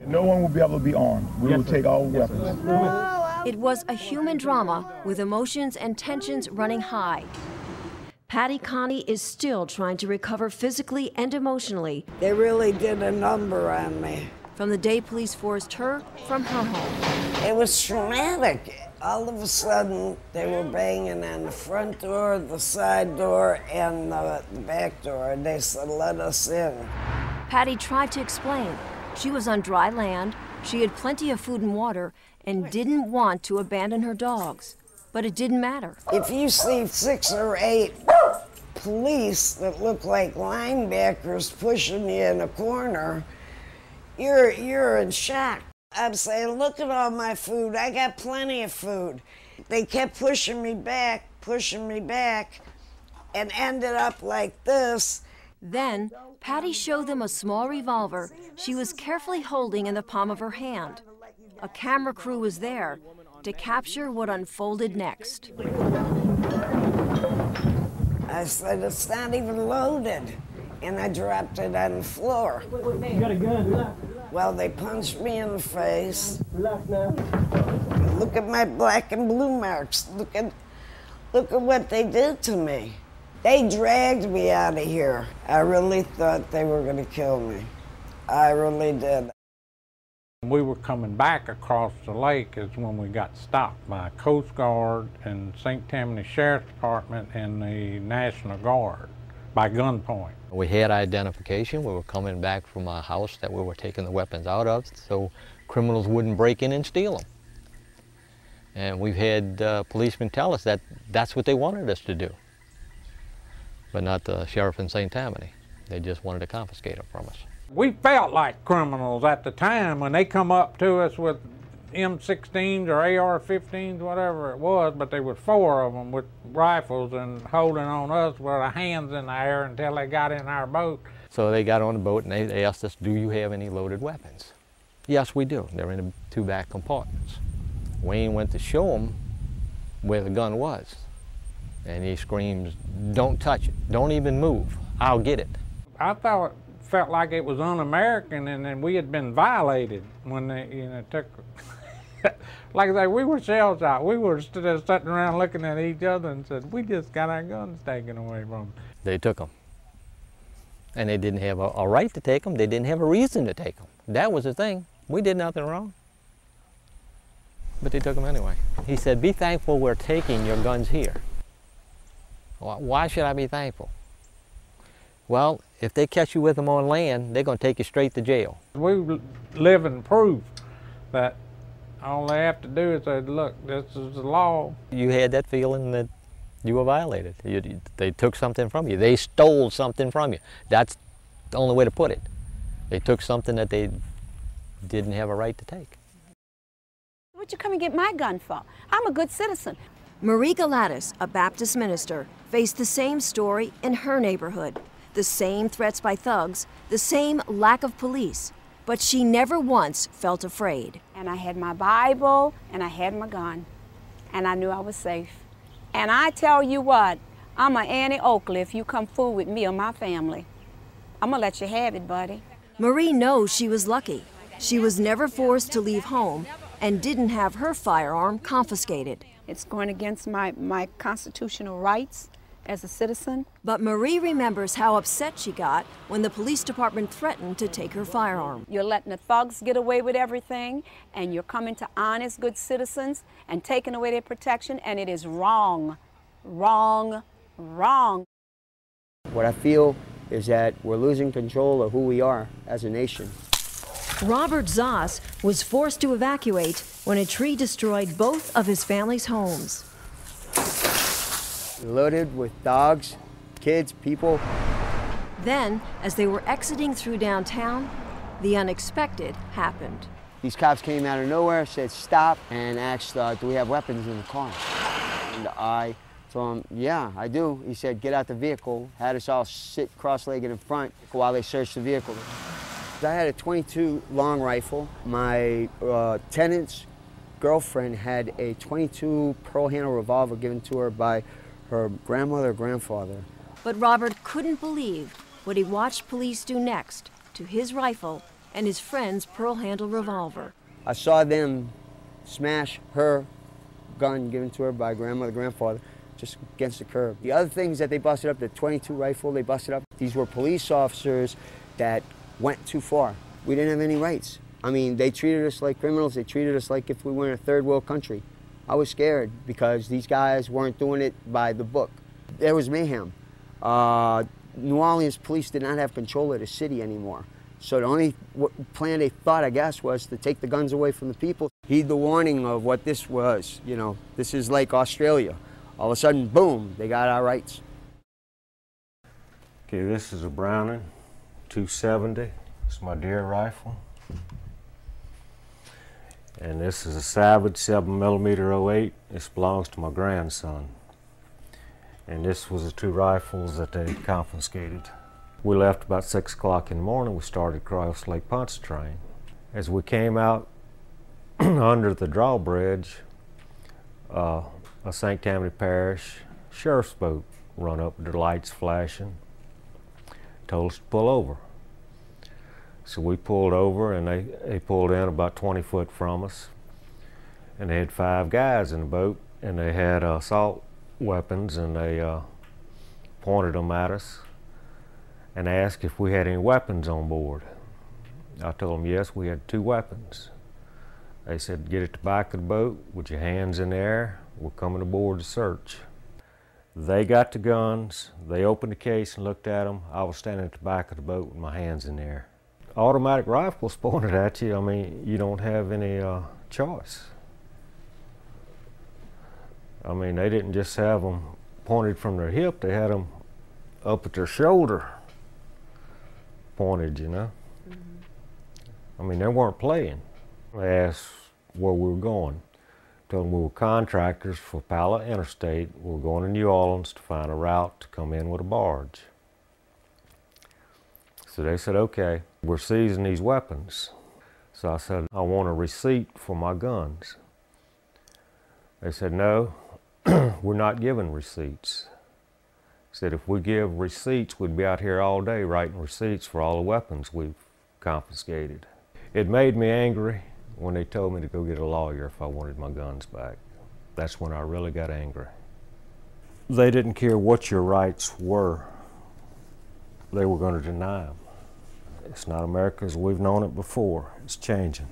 No one will be able to be armed. We will take all weapons. It was a human drama with emotions and tensions running high. Patty Connie is still trying to recover physically and emotionally. They really did a number on me. From the day police forced her from her home. It was traumatic. All of a sudden, they were banging on the front door, the side door, and the back door, and they said, "Let us in." Patty tried to explain. She was on dry land, she had plenty of food and water, and didn't want to abandon her dogs. But it didn't matter. If you see 6 or 8 police that look like linebackers pushing you in a corner, you're in shock. I'm saying, look at all my food. I got plenty of food. They kept pushing me back, and ended up like this. Then, Patty showed them a small revolver she was carefully holding in the palm of her hand. A camera crew was there to capture what unfolded next. I said, "It's not even loaded." And I dropped it on the floor. You got a gun, relax. Well, they punched me in the face. Relax now. Look at my black and blue marks. Look at what they did to me. They dragged me out of here. I really thought they were going to kill me. I really did. We were coming back across the lake is when we got stopped by Coast Guard and St. Tammany Sheriff's Department and the National Guard by gunpoint. We had identification. We were coming back from a house that we were taking the weapons out of so criminals wouldn't break in and steal them. And we've had policemen tell us that that's what they wanted us to do, but not the sheriff in St. Tammany. They just wanted to confiscate them from us. We felt like criminals at the time when they come up to us with M16s or AR-15s, whatever it was, but there were 4 of them with rifles and holding on us with our hands in the air until they got in our boat. So they got on the boat and they asked us, "Do you have any loaded weapons?" Yes, we do. They're in the 2 back compartments. Wayne went to show him where the gun was, and he screams, "Don't touch it. Don't even move. I'll get it." I felt like it was un-American and then we had been violated when they took. Like I say, we were shell-shocked. We were just sitting around looking at each other and said, "We just got our guns taken away from them." They took them. And they didn't have a right to take them. They didn't have a reason to take them. That was the thing. We did nothing wrong. But they took them anyway. He said, "Be thankful we're taking your guns here." Why should I be thankful? Well, if they catch you with them on land, they're going to take you straight to jail. We live in proof that all they have to do is say, "Look, this is the law." You had that feeling that you were violated. They took something from you. They stole something from you. That's the only way to put it. They took something that they didn't have a right to take. What'd you come and get my gun for? I'm a good citizen. Marie Galatis, a Baptist minister, faced the same story in her neighborhood. The same threats by thugs, the same lack of police. But she never once felt afraid. And I had my Bible, and I had my gun, and I knew I was safe. And I tell you what, I'm a Annie Oakley if you come fool with me or my family. I'm gonna let you have it, buddy. Marie knows she was lucky. She was never forced to leave home and didn't have her firearm confiscated. It's going against my constitutional rights as a citizen. But Marie remembers how upset she got when the police department threatened to take her firearm. You're letting the thugs get away with everything, and you're coming to honest, good citizens and taking away their protection, and it is wrong, wrong, wrong. What I feel is that we're losing control of who we are as a nation. Robert Zoss was forced to evacuate when a tree destroyed both of his family's homes. Loaded with dogs, kids, people. Then, as they were exiting through downtown, the unexpected happened. These cops came out of nowhere, said stop, and asked, do we have weapons in the car? And I told him, yeah, I do. He said, get out the vehicle, had us all sit cross-legged in front while they searched the vehicle. I had a .22 long rifle. My tenant's girlfriend had a .22 pearl handle revolver given to her by her grandmother or grandfather. But Robert couldn't believe what he watched police do next to his rifle and his friend's pearl-handle revolver. I saw them smash her gun given to her by grandmother, grandfather, just against the curb. The other things that they busted up, the .22 rifle they busted up, these were police officers that went too far. We didn't have any rights. I mean, they treated us like criminals. They treated us like if we were in a third world country. I was scared because these guys weren't doing it by the book. There was mayhem. New Orleans police did not have control of the city anymore. So the only plan they thought, I guess, was to take the guns away from the people. Heed the warning of what this was. You know, this is like Australia. All of a sudden, boom, they got our rights. Okay, this is a Browning 270. It's my deer rifle. And this is a Savage 7mm 08. This belongs to my grandson. And this was the two rifles that they confiscated. We left about 6 o'clock in the morning. We started across Lake Pontchartrain. As we came out under the drawbridge, a St. Tammany Parish sheriff's boat run up with their lights flashing, told us to pull over. So we pulled over, and they pulled in about 20 foot from us. And they had 5 guys in the boat, and they had assault weapons, and they pointed them at us and asked if we had any weapons on board. I told them yes, we had 2 weapons. They said, get at the back of the boat with your hands in the air. We're coming aboard to search. They got the guns. They opened the case and looked at them. I was standing at the back of the boat with my hands in the air. Automatic rifles pointed at you. I mean, you don't have any choice. I mean, they didn't just have them pointed from their hip. They had them up at their shoulder pointed, you know. I mean, they weren't playing. They asked where we were going. Told them we were contractors for Pala Interstate. We were going to New Orleans to find a route to come in with a barge. So they said, okay, we're seizing these weapons. So I said, I want a receipt for my guns. They said, no, we're not giving receipts. Said if we give receipts, we'd be out here all day writing receipts for all the weapons we've confiscated. It made me angry when they told me to go get a lawyer if I wanted my guns back. That's when I really got angry. They didn't care what your rights were. They were going to deny them. It's not America as we've known it before. It's changing.